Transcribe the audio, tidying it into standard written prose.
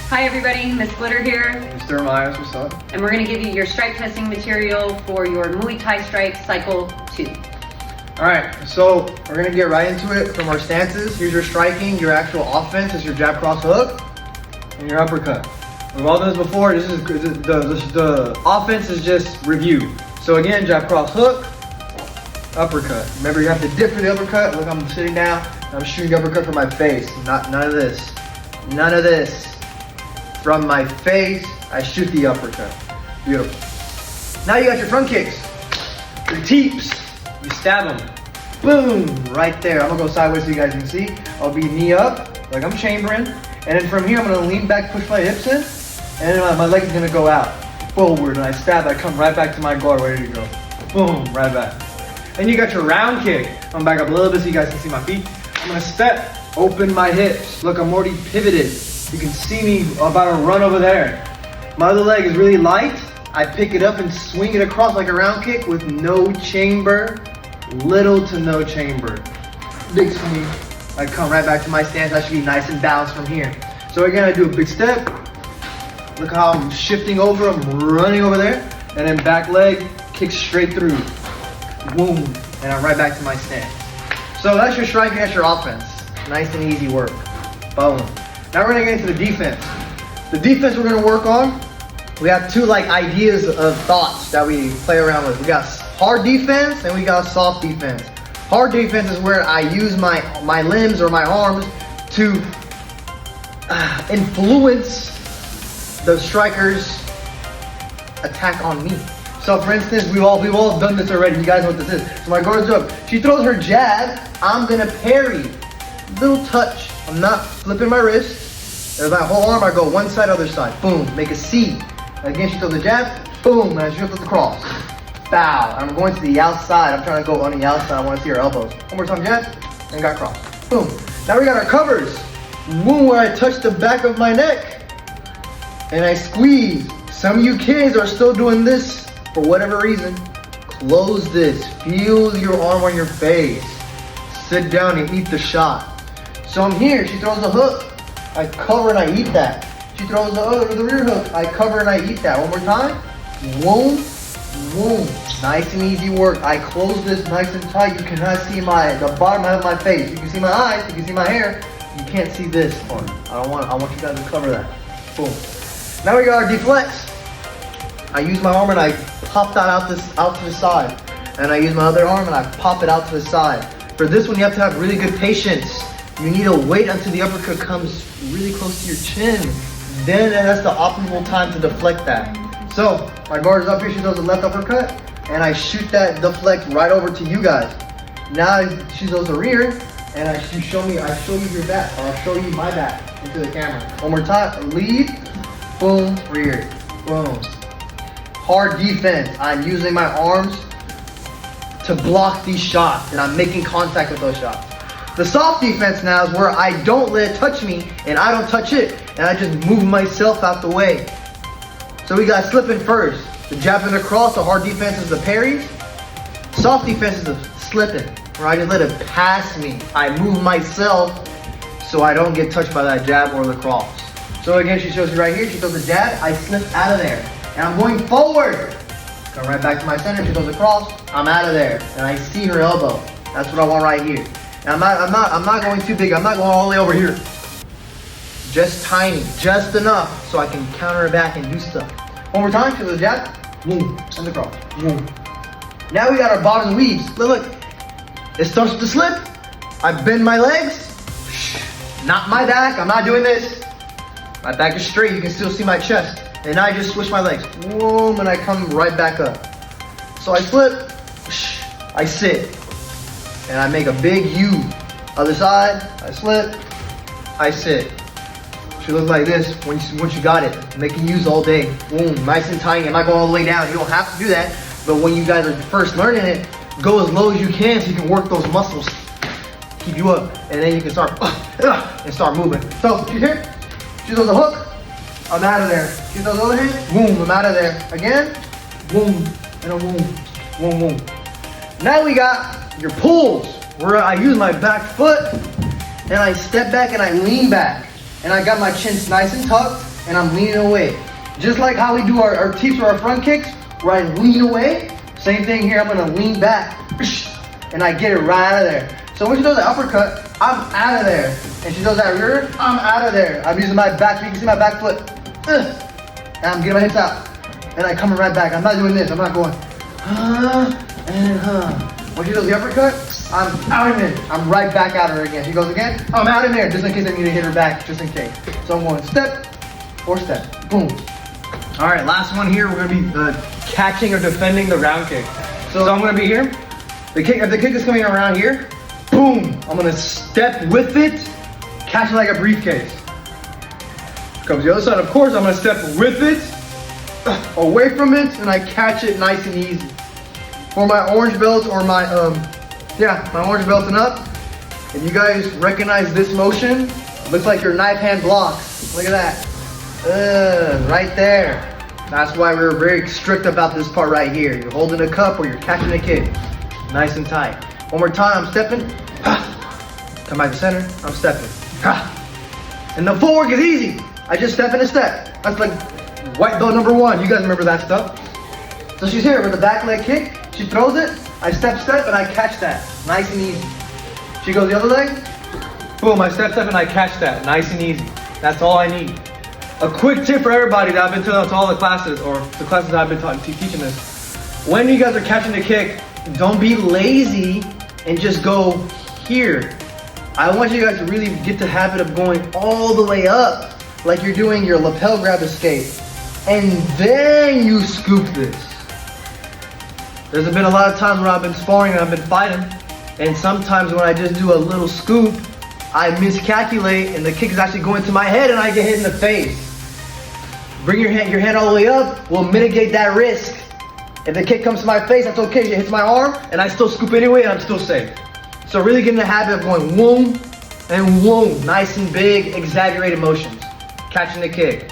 Hi everybody, Miss Glitter here. Mr. Myers, what's up? And we're going to give you your strike testing material for your Muay Thai strike cycle 2. Alright, so we're going to get right into it from our stances. Here's your striking, your actual offense is your jab, cross, hook, and your uppercut. We've all done this before. This is the offense is just review. So again, jab, cross, hook, uppercut. Remember, you have to dip for the uppercut. Look, I'm sitting down. I'm shooting the uppercut from my face. None of this. None of this. From my face, I shoot the uppercut. Beautiful. Now you got your front kicks. Your teeps. You stab them. Boom! Right there. I'm gonna go sideways so you guys can see. I'll be knee up, like I'm chambering. And then from here, I'm gonna lean back, push my hips in. And then my leg is gonna go out. Forward, and I stab, I come right back to my guard, ready to go. Boom, right back. Then you got your round kick. I'm gonna back up a little bit so you guys can see my feet. I'm gonna step, open my hips. Look, I'm already pivoted. You can see me about to run over there. My other leg is really light. I pick it up and swing it across like a round kick with no chamber, little to no chamber. Big swing. I come right back to my stance. I should be nice and balanced from here. So again, I do a big step. Look how I'm shifting over, I'm running over there. And then back leg, kick straight through. Boom, and I'm right back to my stance. So that's your striking, that's your offense. Nice and easy work. Boom. Now we're gonna get into the defense. The defense we're gonna work on, we have two ideas of thoughts that we play around with. We got hard defense and we got soft defense. Hard defense is where I use my limbs or my arms to influence the striker's attack on me. So for instance, we've all done this already. You guys know what this is. So my guard's up. She throws her jab. I'm gonna parry. Little touch. I'm not flipping my wrist. There's my whole arm. I go one side, other side. Boom. Make a C. Again, she throws the jab. Boom. And I shoot with the cross. Bow. I'm going to the outside. I'm trying to go on the outside. I want to see her elbows. One more time, jab. And got cross. Boom. Now we got our covers. Boom, where I touch the back of my neck. And I squeeze. Some of you kids are still doing this for whatever reason. Close this. Feel your arm on your face. Sit down and eat the shot. So I'm here. She throws the hook. I cover and I eat that. She throws the rear hook. I cover and I eat that. One more time. Boom. Boom. Nice and easy work. I close this nice and tight. You cannot see the bottom of my face. You can see my eyes. You can see my hair. You can't see this part. I want you guys to cover that. Boom. Now we got our deflex. I use my arm and I pop that out to the side. And I use my other arm and I pop it out to the side. For this one, you have to have really good patience. You need to wait until the uppercut comes really close to your chin. Then that's the optimal time to deflect that. So my guard is up here. She does the left uppercut, and I shoot that deflect right over to you guys. Now she does the rear, and I show you your back, or I'll show you my back into the camera. One more time. Lead. Boom. Rear. Boom. Hard defense. I'm using my arms to block these shots, and I'm making contact with those shots. The soft defense now is where I don't let it touch me, and I don't touch it, and I just move myself out the way. So we got slipping first. The jab and the cross, the hard defense is the parries. Soft defense is the slipping, where I just let it pass me. I move myself so I don't get touched by that jab or the cross. So again, she shows you right here, she throws the jab, I slip out of there. And I'm going forward. Come right back to my center, she goes across, I'm out of there. And I see her elbow. That's what I want right here. And I'm not going too big, I'm not going all the way over here. Just tiny, just enough so I can counter it back and do stuff. One more time, she goes jab, boom, and the cross, boom. Now we got our bottom weaves. Look, it starts to slip. I bend my legs, not my back, I'm not doing this. My back is straight, you can still see my chest. And I just switch my legs, boom, and I come right back up. So I slip, I sit, and I make a big U. Other side, I slip, I sit. Should look like this once you got it. Making U's all day, boom, nice and tiny. I'm not going all the way down. You don't have to do that, but when you guys are first learning it, go as low as you can so you can work those muscles, keep you up, and then you can start and start moving. So you hear? She does a hook. I'm out of there. She does the other hand, boom, I'm out of there. Again, boom, and a boom, boom, boom. Now we got your pulls, where I use my back foot, and I step back and I lean back. And I got my chin nice and tucked, and I'm leaning away. Just like how we do our teeps or our front kicks, where I lean away. Same thing here, I'm gonna lean back, and I get it right out of there. So when she does the uppercut, I'm out of there. And she does that rear, I'm out of there. I'm using my back, you can see my back foot. And I'm getting my hips out. And I come right back. I'm not doing this, I'm not going, When she does the uppercut, I'm out of there. I'm right back at her again. She goes again, I'm out of there, just in case I need to hit her back, just in case. So I'm going step, or step, boom. All right, last one here. We're gonna be catching or defending the round kick. So I'm gonna be here. If the kick is coming around here, boom, I'm gonna step with it, catch it like a briefcase. Comes the other side, of course, I'm gonna step with it, away from it, and I catch it nice and easy. For my orange belts or my orange belts and up, if you guys recognize this motion, it looks like your knife hand blocks. Look at that. Right there. That's why we're very strict about this part right here. You're holding a cup or you're catching a kick. Nice and tight. One more time, I'm stepping. Come back to center, I'm stepping. And the footwork is easy. I just step in a step. That's like white belt number 1. You guys remember that stuff. So she's here with the back leg kick. She throws it. I step, and I catch that. Nice and easy. She goes the other leg. Boom, I step, and I catch that. Nice and easy. That's all I need. A quick tip for everybody that I've been telling to all the classes, or the classes that I've been teaching this. When you guys are catching the kick, don't be lazy and just go here. I want you guys to really get the habit of going all the way up, like you're doing your lapel grab escape. And then you scoop this. There's been a lot of times where I've been sparring and I've been fighting, and sometimes when I just do a little scoop, I miscalculate and the kick is actually going to my head and I get hit in the face. Bring your hand all the way up will mitigate that risk. If the kick comes to my face, that's okay. It hits my arm and I still scoop anyway and I'm still safe. So really get in the habit of going whoom and whoom. Nice and big, exaggerated motions. Catching the kick.